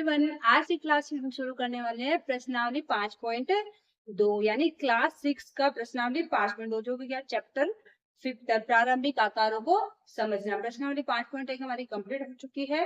Everyone, आज की class हम शुरू करने वाले हैं प्रश्नावली 5.2 यानी क्लास 6 का प्रश्नावली 5.2 जो कि क्या चैप्टर 5 प्रारंभिक आकारों को समझना। प्रश्नावली 5.1 हमारी कंप्लीट हो चुकी है।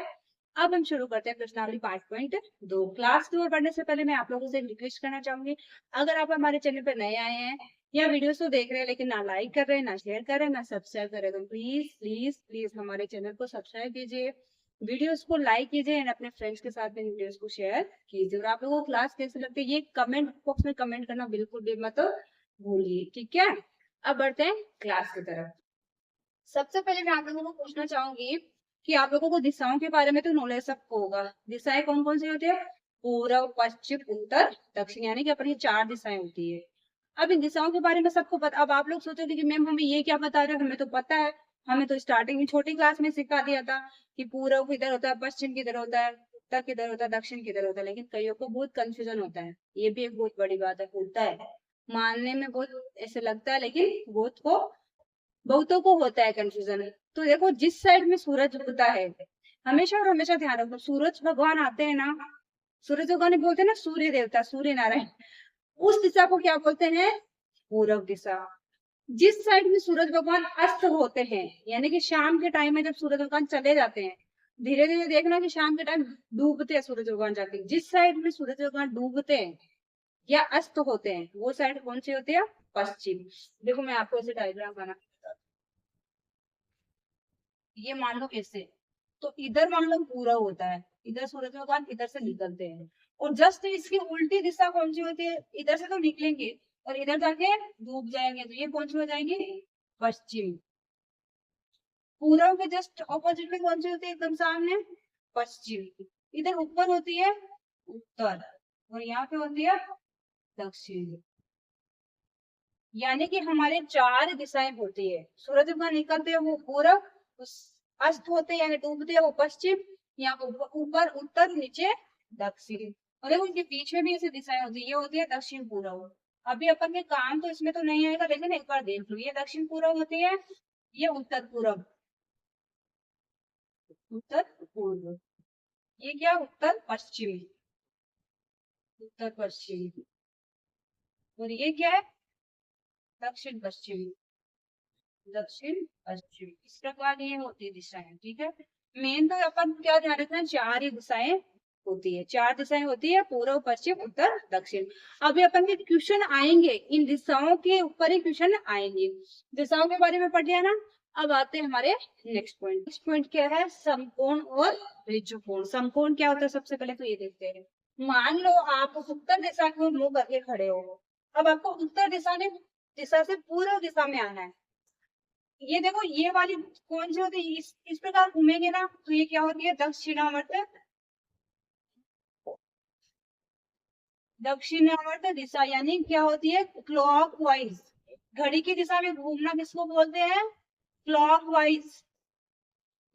अब हम शुरू करते हैं प्रश्नावली 5.2। क्लास 2 बढ़ने से पहले मैं आप लोगों से रिक्वेस्ट करना चाहूंगी, अगर आप हमारे चैनल पर नए आए हैं या वीडियोस को देख रहे हैं लेकिन ना लाइक कर रहे हैं, ना शेयर कर रहे हैं, ना सब्सक्राइब कर रहे हैं, तो प्लीज प्लीज प्लीज हमारे चैनल को सब्सक्राइब कीजिए, वीडियोस को लाइक कीजिए एंड अपने फ्रेंड्स के साथ में वीडियोस को शेयर कीजिए। और आप लोगों को क्लास कैसे लगती है ये कमेंट बॉक्स में कमेंट करना बिल्कुल भी मत भूलिए, ठीक है। अब बढ़ते हैं क्लास की तरफ। सबसे पहले मैं आप लोगों को पूछना चाहूंगी कि आप लोगों को दिशाओं के बारे में तो नॉलेज सबको होगा। दिशाएं कौन कौन सी होती है? पूर्व, पश्चिम, उत्तर, दक्षिण, यानी कि अपनी 4 दिशाएं होती है। अब इन दिशाओं के बारे में सबको पता। अब आप लोग सोचोगे कि मैम हमें ये क्या बता रहे हो, हमें तो पता है, हमें तो स्टार्टिंग में छोटी क्लास में सिखा दिया था कि पूर्व किधर होता है, पश्चिम किधर होता है, उत्तर किधर होता है, दक्षिण किधर होता है। लेकिन कईयों को बहुत कंफ्यूजन होता है, ये भी एक बहुत बड़ी बात है। होता है, मानने में बहुत ऐसे लगता है लेकिन बहुतों को होता है कंफ्यूजन। तो देखो, जिस साइड में सूरज उगता है, हमेशा और हमेशा ध्यान रखो, सूरज भगवान आते हैं ना, सूरज भगवान बोलते हैं ना सूर्य देवता, सूर्य नारायण, उस दिशा को क्या बोलते हैं? पूर्व दिशा। जिस साइड में सूरज भगवान अस्त होते हैं, यानी कि शाम के टाइम में जब सूरज भगवान चले जाते हैं, धीरे धीरे देखना कि शाम के टाइम डूबते हैं सूरज भगवान जाके, जिस साइड में सूरज भगवान डूबते हैं या अस्त होते हैं वो साइड कौन सी होती है? पश्चिम। देखो मैं आपको ऐसे डायग्राम बना, ये मान लो ऐसे, तो इधर मान लो पूरा होता है, इधर सूरज भगवान इधर से निकलते हैं, और जस्ट इसकी उल्टी दिशा कौन सी होती है? इधर से तो निकलेंगे और इधर जाके डूब जाएंगे, तो ये कौन सी हो जाएंगे? पश्चिम। पूर्व के जस्ट ऑपोजिट में कौन सी होती है? एकदम सामने पश्चिम। इधर ऊपर होती है उत्तर और यहाँ पे होती है दक्षिण। यानी कि हमारे 4 दिशाएं होती है। सूरज भगवान निकलते हैं वो पूरब, अस्त होते हैं यानी डूबते हैं वो पश्चिम, या ऊपर उत्तर, नीचे दक्षिण। और देखो उनके बीच में भी ऐसी दिशाएं होती है, ये होती है दक्षिण पूर्व। अभी अपन के काम तो इसमें तो नहीं आएगा, लेकिन एक बार देख लो, ये दक्षिण पूर्व होती है, ये उत्तर पूर्व, उत्तर पूर्व, ये क्या? उत्तर पश्चिम, उत्तर पश्चिम। और ये क्या है? दक्षिण पश्चिम, दक्षिण पश्चिम। इस प्रकार ये होती दिशाएं, ठीक है। मेन तो अपन क्या ध्यान रखना है, 4 ही दिशाएं होती है, 4 दिशाएं होती है, पूर्व, पश्चिम, उत्तर, दक्षिण। अभी अपन के क्वेश्चन आएंगे, इन दिशाओं के ऊपर ही क्वेश्चन आएंगे। दिशाओं के बारे में पढ़ लिया ना, अब आते हैं हमारे नेक्स्ट पॉइंट। नेक्स्ट पॉइंट क्या है? समकोण और ऋजुकोण। समकोण क्या होता है सबसे पहले तो ये देखते हैं। मान लो आप उत्तर दिशा की ओर मुंह करके खड़े हो, अब आपको उत्तर दिशा से पूर्व दिशा में आना है। ये देखो, ये वाली कौन सी होती है? इस प्रकार घूमेंगे ना तो ये क्या होती है? दक्षिणावर्त, दक्षिणावर्त दिशा, यानी क्या होती है? क्लॉकवाइज। घड़ी की दिशा में घूमना किसको बोलते हैं? क्लॉकवाइज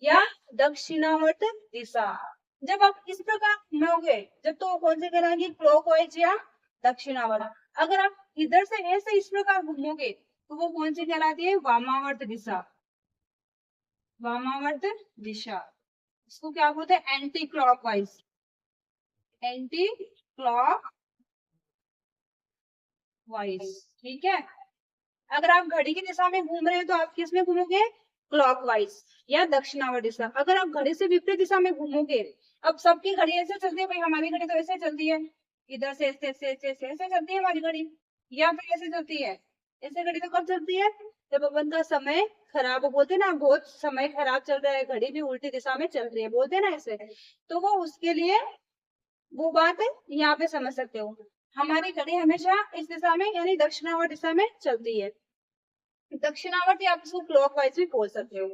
या दक्षिणावर्त दिशा। जब आप इस प्रकार घूमोगे, जब तो कौन से कहलाएंगे? क्लॉकवाइज या दक्षिणावर्त। अगर आप इधर से ऐसे इस प्रकार घूमोगे तो वो कौन सी कहलाती है? वामावर्त दिशा, वामावर्त दिशा। इसको क्या बोलते हैं? एंटी क्लॉकवाइज, एंटी क्लॉकवाइज, ठीक है। अगर आप घड़ी की दिशा में घूम रहे हैं तो आप किस में घूमोगे? क्लॉकवाइज या दक्षिणावर्त दिशा। अगर आप घड़ी से विपरीत दिशा में घूमोगे, अब सबकी घड़ी ऐसे चलती है भाई, हमारी घड़ी तो ऐसे चलती है, इधर से ऐसे ऐसे ऐसे ऐसे ऐसे चलती है हमारी घड़ी, या फिर ऐसे चलती है। ऐसे घड़ी तो कब चलती है? जब अपन का समय खराब हो, बोलते ना बहुत समय खराब चल रहा है, घड़ी भी उल्टी दिशा में चल रही है, बोलते ना ऐसे। तो वो उसके लिए वो बात है, यहाँ पे समझ सकते हो। हमारी घड़ी हमेशा इस दिशा में यानी दक्षिणावर्त दिशा में चलती है। दक्षिणावर्त या आप इसको क्लॉकवाइज भी बोल सकते हो।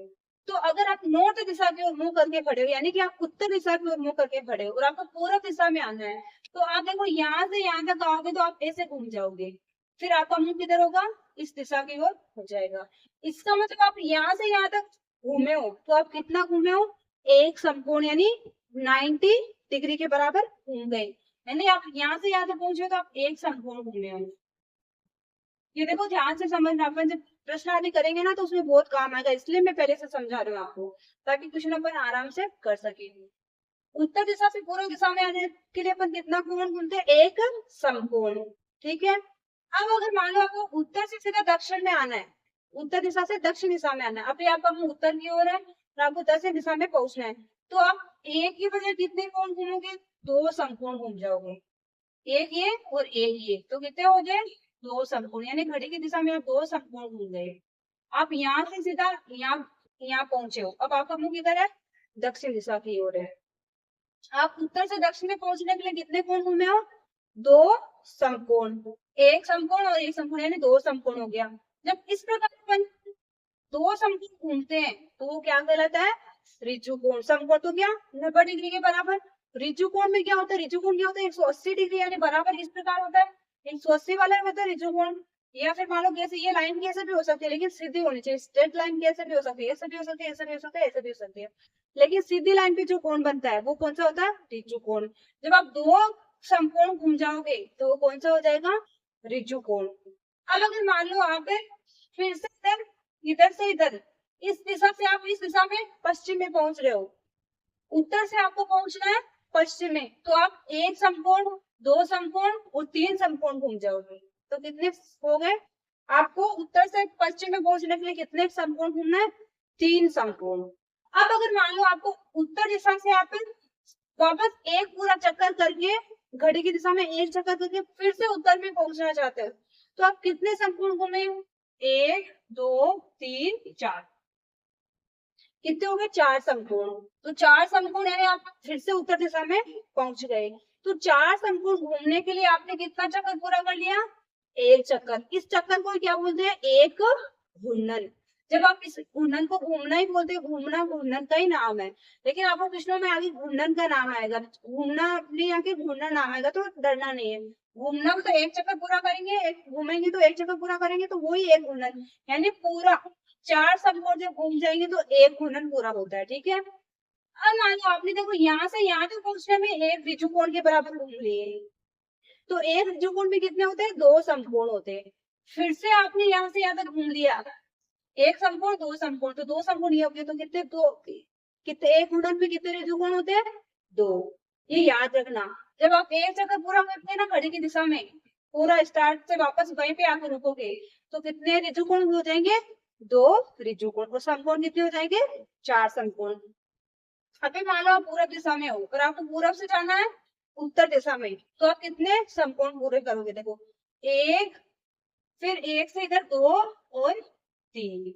तो अगर आप नॉर्थ दिशा की ओर मुंह करके खड़े हो, यानी कि आप उत्तर दिशा की ओर मुंह करके खड़े हो और आपको पूर्व दिशा में आना है, तो आप देखो यहाँ से यहाँ तक आओगे तो आप ऐसे घूम जाओगे, फिर आपका मुंह किधर होगा? इस दिशा की ओर हो जाएगा। इसका मतलब आप यहाँ से यहाँ तक घूमे हो, तो आप कितना घूमे हो? एक समकोण यानी 90 डिग्री के बराबर घूम गए, यानी आप यहाँ से यहाँ तक पहुंचे तो आप एक समकोण घूमे हो। ये देखो ध्यान से समझना, अपन जब प्रश्न आदि करेंगे ना तो उसमें बहुत काम आएगा, इसलिए मैं पहले से समझा रही हूँ आपको, ताकि क्वेश्चन अपन आराम से कर सके। उत्तर दिशा से पूर्व दिशा में आने के लिए अपन कितना कोण घूमते हैं? एक समकोण। ठीक है, अब अगर मान लो आपको उत्तर से सीधा दक्षिण में आना है, उत्तर दिशा से दक्षिण दिशा में आना है, अभी आपका मुंह उत्तर की ओर है और आपको दक्षिण दिशा में पहुंचना है, तो आप एक ही बजाय कितने कोण घूमोगे? दो समकोण घूम जाओगे, एक ये और एक ये, तो कितने हो गए? दो समकोण, यानी घड़ी की दिशा में आप दो समकोण घूम गए। आप यहाँ से सीधा यहाँ पहुंचे हो, अब आपका मुंह किधर है? दक्षिण दिशा की ओर है। आप उत्तर से दक्षिण में पहुंचने के लिए कितने कोण घूमे हो? दो समकोण, एक समकोण और एक समकोण, यानी दो समकोण हो गया। जब इस प्रकार अपन दो समकोण घूमते हैं तो वो क्या कहलाता है? ऋजु कोण। समकोण तो क्या 90 डिग्री के बराबर, ऋजु कोण में क्या होता है? ऋजु कोण क्या होता है? 180 डिग्री, यानी बराबर इस प्रकार होता है, 180 वाला होता है ऋजु कोण। या फिर मान लो कैसे, ये लाइन कैसे भी हो सकती है लेकिन सीधी होनी चाहिए, स्ट्रेट लाइन कैसे भी हो सकती है, ऐसे भी हो सकती है, ऐसे भी हो सकता है, ऐसे भी हो सकती है, लेकिन सीधी लाइन पे जो कोण बनता है वो कौन सा होता है? ऋजु कोण। जब आप दो समकोण घूम जाओगे तो वो कौन सा हो जाएगा? ऋजु कोण। अब अगर मान लो आप फिर से इधर से इधर, इस दिशा से आप इस दिशा में पश्चिम में पहुंच रहे हो, उत्तर से आपको पहुंचना है पश्चिम में, तो आप एक समकोण, दो समकोण और तीन समकोण घूम जाओगे, तो कितने हो गए? आपको उत्तर से पश्चिम में पहुंचने के लिए कितने समकोण घूमना है? तीन समकोण। अब अगर मान लो आपको उत्तर दिशा से आप वापस एक पूरा चक्कर करके, घड़ी की दिशा में एक चक्कर करके फिर से उत्तर में पहुंचना चाहते हो, तो आप कितने समकोण घूमे? एक, दो, तीन, चार, कितने हो गए? चार समकोण। तो चार समकोण यानी आप फिर से उत्तर दिशा में पहुंच गए। तो चार समकोण घूमने के लिए आपने कितना चक्कर पूरा कर लिया? एक चक्कर। इस चक्कर को क्या बोलते हैं? एक घूर्णन। जब आप इस घूर्णन को घूमना ही बोलते हैं, घूमना घूर्णन का ही नाम है, लेकिन आपको प्रश्नों में आगे घूर्णन का नाम आएगा, घूमना अपने आगे घूर्णन नाम आएगा, तो डरना नहीं है। घूमना तो एक चक्कर पूरा करेंगे, एक घूमेंगे तो एक चक्कर पूरा करेंगे, तो वही एक घूर्णन, यानी पूरा चार समकोण जब घूम जाएंगे तो एक घूर्णन पूरा होता है। ठीक है, अब मान लो आपने देखो यहाँ से यहाँ तक पहुंचने में एक ऋजु कोण के बराबर घूम लिए, तो एक ऋजु कोण में कितने होते हैं? दो समकोण होते हैं। फिर से आपने यहाँ से यहाँ तक घूम लिया, एक समकोण, दो समकोण, तो दो समकोण ये हो गए, तो कितने? दो, कितने? एक घूर्णन में कितने ऋजु कोण होते हैं? दो। ये याद रखना, जब आप एक चक्कर पूरा करते हैं ना घड़ी की दिशा में, पूरा स्टार्ट से वापस वहीं पे आकर रुकोगे, तो कितने ऋजु कोण हो जाएंगे? दो ऋजु कोण। और समकोण कितने हो जाएंगे? चार समकोण। अभी मान लो आप पूरब दिशा में हो और आपको पूरब से जाना है उत्तर दिशा में, तो आप कितने समकोण पूरे करोगे? देखो, एक, फिर एक से इधर दो और तीन,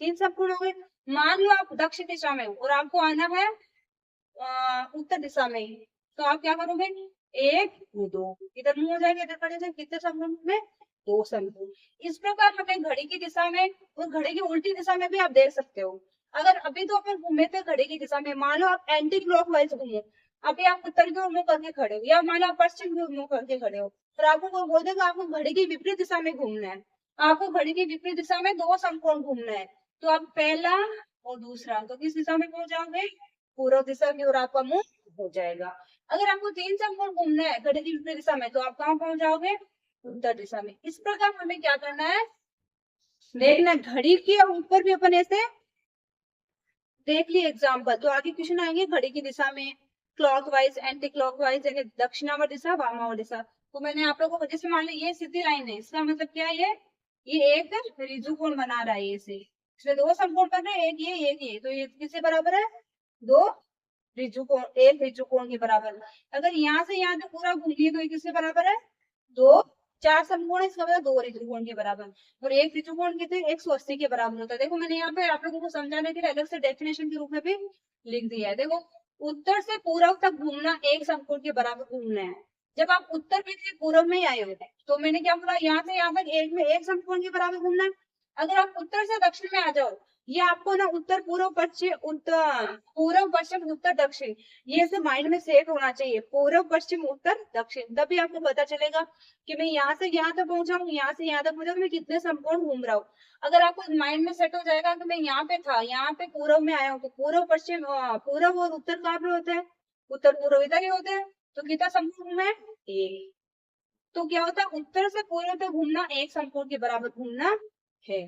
तीन समकोण हो गए। मान लो आप दक्षिण दिशा में हो और आपको आना है उत्तर दिशा में, तो आप क्या करोगे? एक, दो, इधर मुंह हो जाएगा, इधर खड़े हो जाएंगे, कितने समकोण में? दो समकोण। इस प्रकार हमें घड़ी की दिशा में और घड़ी की उल्टी दिशा में भी आप देख सकते हो। अगर अभी तो अपन घूमे थे घड़ी की दिशा में, मान लो आप एंटी क्लॉकवाइज घूमो, अभी आप उत्तर की ओर मुंह करके खड़े हो, या मान लो आप पश्चिम की ओर मुंह करके खड़े हो, और आपको कोई बोल देगा आपको घड़ी की विपरीत दिशा में घूमना है, आपको घड़ी की विपरीत दिशा में दो समकोण घूमना है, तो आप पहला और दूसरा, तो किस दिशा में पहुंच जाओगे? पूर्व दिशा की ओर आपका मुंह हो जाएगा। अगर आपको तीन समकोण घूमना है घड़ी की विपरीत दिशा में, तो आप कहाँ पहुंच जाओगे? उत्तर दिशा में। इस प्रकार हमें क्या करना है? देखना, घड़ी के ऊपर भी अपन ऐसे देख लिए एग्जाम्पल, तो आगे क्वेश्चन आएंगे घड़ी की दिशा में क्लॉकवाइज, एंटी क्लॉकवाइज, यानी दक्षिणावर्त दिशा, वामावर्त दिशा। तो मैंने आप लोगों को जैसे मान ली ये सीधी लाइन है, इसका मतलब क्या है? ये एक ऋजु कोण बना रहा है, इसे इसमें दो समकोण बन रहे हैं, एक ये एक ये, तो ये किसके बराबर है? दो ऋजु कोण, एक ऋजु कोण के बराबर। अगर यहाँ से यहाँ तक पूरा घूम लिए तो ये किसके बराबर है? दो, चार समकोण है, इसका मतलब दो ऋजु कोण के बराबर, और एक ऋजु कोण कितने? 180 के बराबर होता है। देखो मैंने यहाँ पे आप लोगों को समझाने के लिए अलग से डेफिनेशन के रूप में भी लिख दिया है। देखो, उत्तर से पूर्व तक घूमना एक समकोण के बराबर घूमना है। जब आप उत्तर में से पूर्व में आए हो, तो मैंने क्या बोला? यहाँ से यहाँ तक एक में एक समकोण के बराबर घूमना है। अगर आप उत्तर से दक्षिण में आ जाओ, ये आपको ना उत्तर पूर्व पश्चिम, उत्तर पूर्व पश्चिम उत्तर दक्षिण, ये सब माइंड में सेट होना चाहिए, पूर्व पश्चिम उत्तर दक्षिण, तभी आपको पता चलेगा कि मैं यहाँ से यहाँ तक पहुंचा हूँ, यहाँ से यहाँ तक पहुंचा, मैं कितने समकोण घूम रहा हूँ। अगर आपको माइंड में सेट हो जाएगा कि मैं यहाँ पे था, यहाँ पे पूर्व में आया हूँ, तो पूर्व पश्चिम, पूर्व और उत्तर कहाँ पे होते हैं? उत्तर पूर्व इधर ही होते हैं, तो कितना समकोण घूमे? एक। तो क्या होता है? उत्तर से पूर्व तक घूमना एक समकोण के बराबर घूमना है।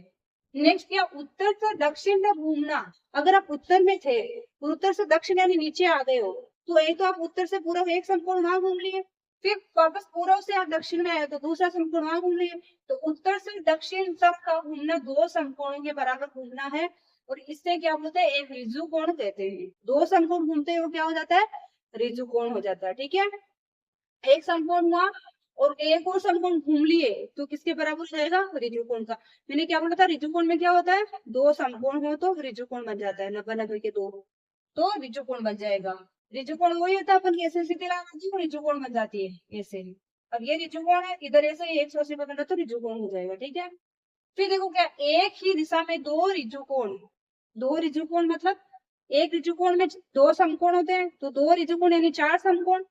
नेक्स्ट क्या? उत्तर से दक्षिण तक घूमना। अगर आप उत्तर में थे और उत्तर से दक्षिण यानी नीचे आ गए हो, तो एक तो आप उत्तर से पूरा एक समकोण वहां घूम लिए, फिर वापस पूर्व से आप दक्षिण में आए तो दूसरा समकोण वहां घूम लिए। तो उत्तर से दक्षिण तक का घूमना 2 समकोणों के बराबर घूमना है, और इससे क्या बोलते हैं, एक ऋजु कोण कहते हैं। 2 समकोण घूमते हुए क्या हो जाता है, ऋजु कोण हो जाता है। ठीक है, एक समकोण हुआ और एक और समकोण घूम लिए तो किसके बराबर हो जाएगा, ऋजु कोण का। मैंने क्या बोला था, ऋजु कोण में क्या होता है, 2 समकोण हो तो ऋजु कोण बन जाता है, 90-90 के 2, तो ऋजु कोण बन जाएगा। ऋजु कोण वही होता है, अपन ऐसे सीधे लाना ऋजु कोण बन जाती है ऐसे। अब ये ऋजु कोण है, इधर ऐसे 180 पे बना तो ऋजु कोण हो जाएगा। ठीक है, फिर देखो क्या, एक ही दिशा में 2 ऋजु कोण, 2 ऋजु कोण मतलब एक ऋजु कोण में 2 समकोण होते हैं, तो 2 ऋजु कोण यानी 4 समकोण।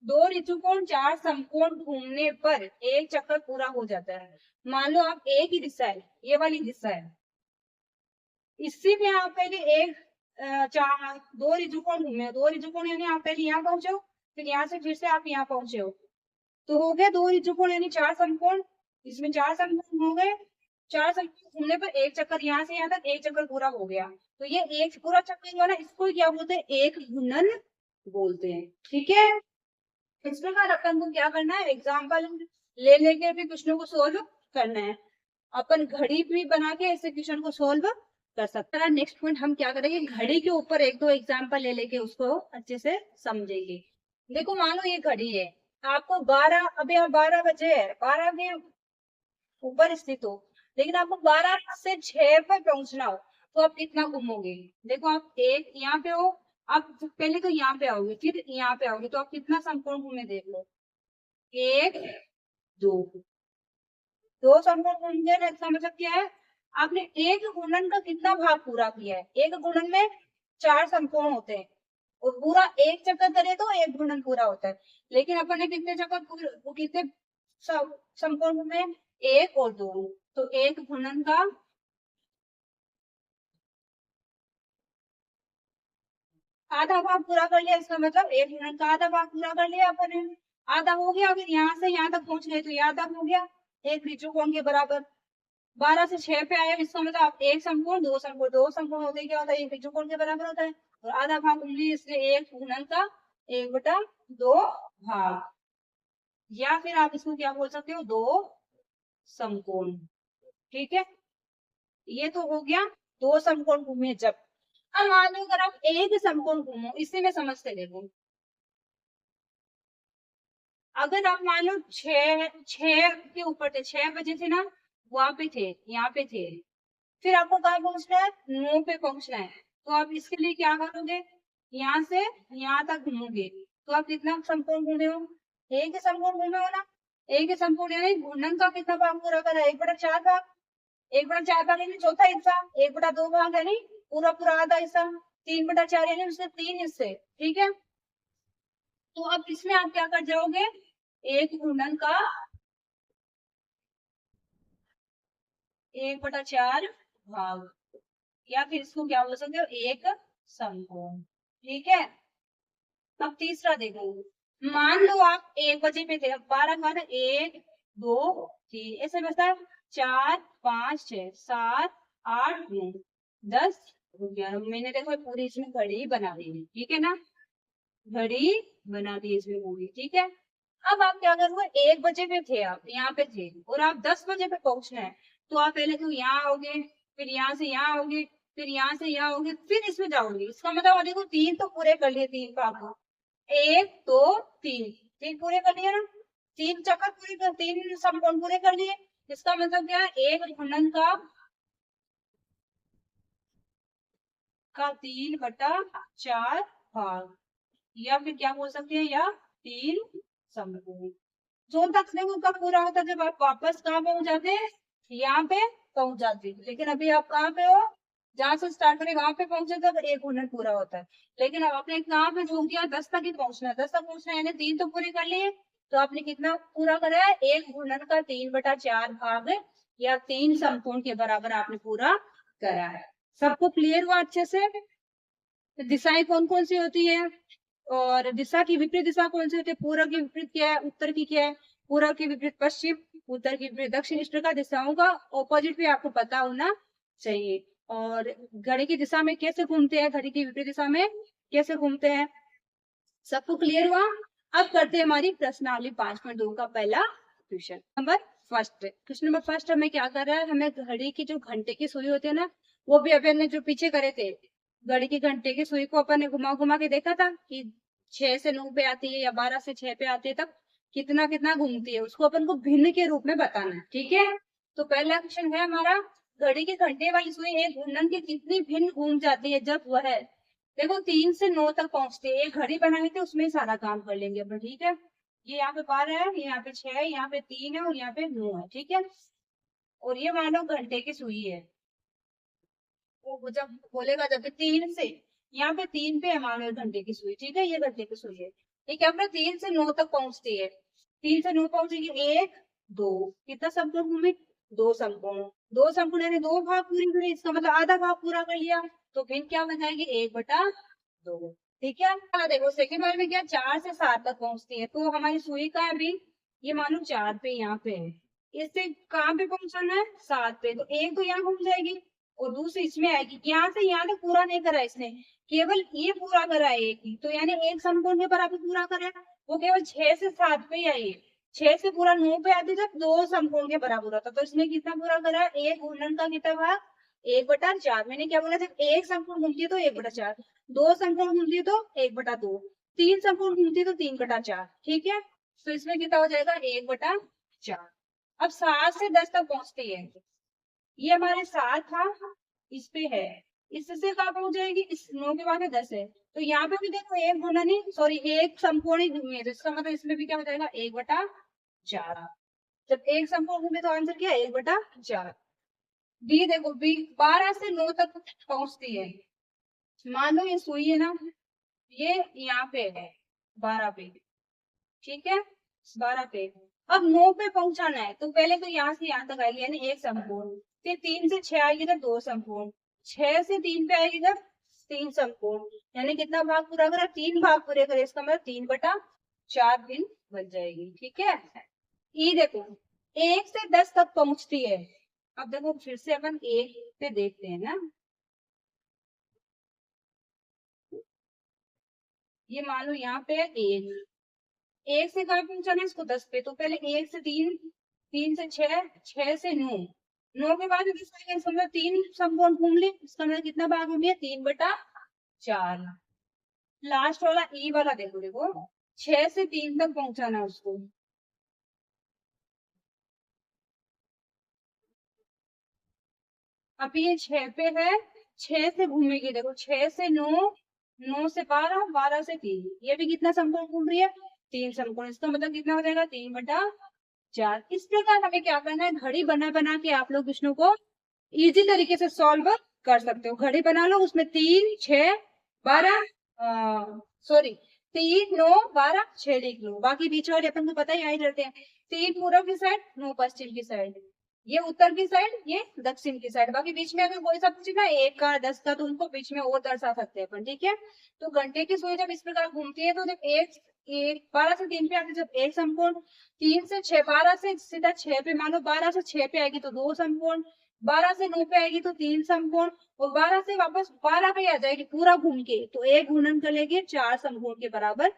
2 ऋजु कोण 4 समकोण घूमने पर एक चक्कर पूरा हो जाता है। मान लो आप एक ही दिशा है, ये वाली दिशा है, इसी में आप पहले एक 2 ऋजु कोण घूमे, 2 ऋजु कोण यानी आप पहले यहाँ पहुंचे हो, फिर यहाँ से फिर से आप यहाँ पहुंचे हो, तो हो गया 2 ऋजु कोण यानी 4 समकोण। इसमें 4 समकोण हो गए, 4 समकोण घूमने पर एक चक्कर यहाँ से यहाँ तक एक चक्कर पूरा हो गया, तो ये एक पूरा चक्कर हुआ ना, इसको क्या बोलते हैं, एक घूर्णन बोलते हैं। ठीक है, इस प्रकार अपन को क्या करना है, एग्जाम्पल ले लेके भी क्वेश्चन को सोल्व करना है। अपन घड़ी भी बना के ऐसे क्वेश्चन को सोल्व कर सकते हैं। नेक्स्ट पॉइंट हम क्या करेंगे, घड़ी के ऊपर एक दो एग्जाम्पल ले लेके उसको अच्छे से समझेंगे। देखो मान लो ये घड़ी है, आपको 12, अभी आप 12 बजे है, 12 के ऊपर स्थित हो, लेकिन आपको 12 से 6 पर पहुंचना हो, तो आप कितना घूमोगे। देखो आप एक यहाँ पे हो, आप पहले तो यहाँ पे आओगे, फिर यहाँ पे आओगे, तो आप कितना समकोण घूमे देख लो, 1 2, 2 समकोण घूम गए ना, इसका मतलब क्या है, आपने एक गुणन का कितना भाग पूरा किया है। एक गुणन में 4 समकोण होते हैं, और पूरा एक चक्कर करे तो एक गुणन पूरा होता है, लेकिन अपन ने कितने चक्कर, कितने समकोण घूमे, 1 और 2, तो एक गुणन का आधा भाग पूरा कर लिया, इसका मतलब एक यूनिट का आधा भाग पूरा कर लिया अपन ने, आधा हो गया। अगर यहाँ से यहाँ तक पहुंच गए तो ये आधा हो गया, एक ऋजु कोण के बराबर। 12 से 6 पे आया, इसका मतलब आप एक समकोण, 2 समकोण, 2 समकोण होते क्या होता है, एक ऋजु कोण के बराबर होता है, और आधा भाग उंगली, इसलिए एक गुणन का 1/2 भाग, या फिर आप इसको क्या बोल सकते हो, 2 समकोण। ठीक है, ये तो हो गया 2 समकोण घूमे जब। अब मान लो अगर आप एक समकोण घूमो, इसी में समझते देखो, अगर आप मान लो 6 के ऊपर थे, 6 बजे थे ना, वहां पे थे, यहाँ पे थे, फिर आपको कहाँ पहुंचना है, 9 पे पहुंचना है, तो आप इसके लिए क्या करोगे, यहाँ से यहाँ तक घूमोगे, तो आप कितना समकोण घूमे हो, एक ही समकोण घूमे हो ना। एक ही समकोण यानी घूर्णन का कितना भाग पूरा करा, 1/4 भाग, 1/4 भाग यानी चौथा हिस्सा, 1/2 भाग यानी पूरा पूरा आधा हिस्सा, 3/4 यानी उसके 3 हिस्से। ठीक है, तो अब इसमें आप क्या कर जाओगे, एक घूर्णन का 1/4 भाग, या फिर इसको क्या बोल सकते हो, एक समकोण। ठीक है, अब तीसरा देखो, मान लो आप 1 बजे पे थे, अब 12 का 1 2 3 ऐसे बचता है, 4 5 6 7 8 9 10 11। मैंने देखो पूरी इसमें घड़ी बना दी है, ठीक है ना, घड़ी बना दी इसमें पूरी। ठीक है, अब आप क्या करोगे, 1 बजे पे थे, आप यहाँ पे थे, और आप 10 बजे पे पहुंचना है, तो आप पहले तो यहाँ आओगे, फिर यहाँ से यहाँ आओगे, फिर यहाँ से यहाँ आओगे, फिर इसमें जाओगे। इसका मतलब देखो 3 तो पूरे कर लिए, 3 का आपको 1 2 3, 3 पूरे कर लिए ना, 3 चक्कर पूरे कर, 3 समकोण पूरे कर लिए। इसका मतलब क्या है, एक घूर्णन का 3/4 भाग, या फिर क्या बोल सकते हैं, या 3 समकोण। जो तक देखो कब पूरा होता है, जब आप वापस कहाँ पहुंच जाते हैं, यहाँ पे पहुंच जाते हैं। लेकिन अभी आप कहाँ पे हो, जहां से स्टार्ट करें वहां पे पहुंचे तब एक घूर्णन पूरा होता है। लेकिन अब आपने कहाँ पे जो किया, 10 तक ही पहुंचना है, 10 तक पहुंचना है, यानी 3 तो पूरे कर लिए, तो आपने कितना पूरा करा है, एक घूर्णन का 3/4 भाग, या 3 समकोण के बराबर आपने पूरा करा है। सबको क्लियर हुआ अच्छे से, दिशाएं कौन कौन सी होती है, और दिशा की विपरीत दिशा कौन सी होती है, पूर्व की विपरीत क्या है, उत्तर की क्या है, पूर्व की विपरीत पश्चिम, उत्तर की विपरीत दक्षिण। इस प्रकार दिशाओं का ऑपोजिट भी आपको पता होना चाहिए। और घड़ी की दिशा में कैसे घूमते हैं, घड़ी की विपरीत दिशा में कैसे घूमते हैं, सबको क्लियर हुआ? अब करते हैं हमारी प्रश्नावली 5.2 का पहला question number first. Question number first हमें क्या कर रहा है, हमें घड़ी की जो घंटे की सुई होती है ना, वो भी अपन ने जो पीछे करे थे, घड़ी की घंटे की सुई को अपन ने घुमा घुमा के देखा था कि 6 से 9 पे आती है या 12 से 6 पे आती है, तब कितना कितना घूमती है, उसको अपन को भिन्न के रूप में बताना है। ठीक है, तो पहला क्वेश्चन है हमारा, घड़ी के घंटे वाली सुई एक घूर्णन की कितनी भिन्न घूम जाती है जब वह है, देखो 3 से 9 तक पहुंचते हैं, एक घड़ी बनाई थी उसमें सारा काम कर लेंगे अपन। ठीक है, ये यहाँ पे 12 है, ये यहाँ पे 6 है, यहाँ पे 3 है और यहाँ पे 9 है। ठीक है, और ये मान लो घंटे की सुई है, वो जब बोलेगा जब 3 से, यहाँ पे 3 पे है मान लो घंटे की सुई। ठीक है, ये घंटे की सुई है, ये क्या अपना 3 से 9 तक पहुंचती है, 3 से 9 पहुंचेगी, 1 2, कितना समकोण घूमे, 2 समकोण, 2 समकोण यानी 2 भाग पूरी करी, इसका मतलब आधा भाग पूरा कर लिया, तो फिर क्या बन जाएगी 1/2। ठीक है, देखो सेकंड वाले में क्या 4 से 7 तक पहुंचती है, तो हमारी सुई का है अभी, ये मानो 4 पे यहाँ पे है, इससे कहाँ पे पहुंचाना है 7 पे, तो एक तो यहाँ घूम जाएगी और दूसरी इसमें आएगी, यहाँ से यहाँ तक पूरा नहीं करा इसने, केवल ये पूरा करा है एक ही, तो यानी एक समकोण के बराबर पूरा करा, वो केवल 6 से 7 पे ही आई, 6 से पूरा 9 पे आती जब 2 समकोण के बराबर होता, तो इसने कितना पूरा करा, एक घूर्णन का कितना भाग 1/4। मैंने क्या बोला, जब एक समकोण घूमती है तो 1/4, 2 समकोण घूमती है तो 1/2, 3 समकोण घूमती है तो 3/4। ठीक है, तो इसमें कितना हो जाएगा 1/4। अब 7 से 10 तक पहुंचती है, ये हमारे 7 था, इस पे है, इससे कहाँ पहुंच जाएगी, इस 9 के बाद 10 है, तो यहाँ पे भी देखो एक गुना नहीं, सॉरी एक समकोण ही घूमी है, तो इसका मतलब इसमें भी क्या हो जाएगा 1/4। जब एक समकोण घूमे तो आंसर क्या है 1/4। बी देखो, बी 12 से 9 तक पहुंचती है, मान लो ये सुई है ना, ये यहाँ पे है 12 पे। ठीक है, 12 पे, अब 9 पे पहुंचाना है, तो पहले तो यहाँ से यहाँ तक आएगी यानी एक समकोण, फिर 3 से 6 आएगी तब 2 समकोण, 6 से 3 पे आएगी तब 3 समकोण, यानी कितना भाग पूरा करा, 3 भाग पूरे करे, इसका मतलब 3/4 दिन बन जाएगी। ठीक है, ई देखो 1 से 10 तक पहुंचती है, अब देखो फिर से अपन 1 पे देखते हैं ना, ये मान लो यहाँ पे 1 से कहाँ पहुंचाना है इसको 10 पे, तो पहले 1 से 3, 3 से 6, 6 से 9, 9 के बाद 10 आएगा, इसका मतलब 3 समकोण घूम ले, इसका मतलब कितना भाग हो गया 3/4। लास्ट वाला ई वाला देखो, देखो 6 से 3 तक पहुंचाना है उसको, अभी ये 6 पे है, 6 से घूमेगी, देखो 6 से 9, 9 से 12, 12 से 3, ये भी कितना समकोण घूम रही है 3 समकोण, इसका मतलब कितना हो जाएगा 3/4। इस प्रकार हमें क्या करना है, घड़ी बना बना के आप लोग प्रश्नों को इजी तरीके से सॉल्व कर सकते हो। घड़ी बना लो, उसमें 3 6 12, सॉरी 3 9 12 6 लिख लो, बाकी बीच वाले अपन को पता ही आई रहते हैं, 3 पूरब की साइड, 9 पश्चिम की साइड, ये उत्तर की साइड, ये दक्षिण की साइड, बाकी बीच में अगर कोई सा पूछे ना 1 का 10 का, तो उनको बीच में और दर्शा सकते हैं अपन। ठीक है, तो घंटे की सुई जब इस प्रकार घूमती है, तो जब एक 12 से 3 पे आती है जब एक समकोण, 3 से 6, 12 से सीधा 6 पे, मानो 12 से 6 पे आएगी तो 2 समकोण, 12 से 9 पे आएगी तो 3 समकोण, और 12 से वापस 12 पे आ जाएगी पूरा घूम के, तो एक गुणन कर लेगी 4 समकोण के बराबर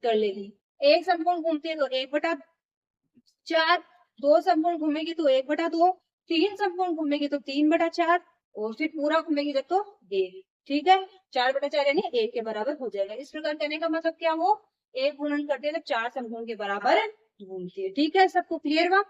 कर लेगी। एक समकोण घूमती है तो 1/4, 2 समकोण घूमेगी तो 1/2, 3 समकोण घूमेगी तो 3/4, और फिर पूरा घूमेगी जब तो 1। ठीक है, 4/4 यानी 1 के बराबर हो जाएगा। इस प्रकार कहने का मतलब क्या, वो एक गुणन करते हैं जब 4 समकोण के बराबर घूमती है। ठीक है, सबको क्लियर हुआ?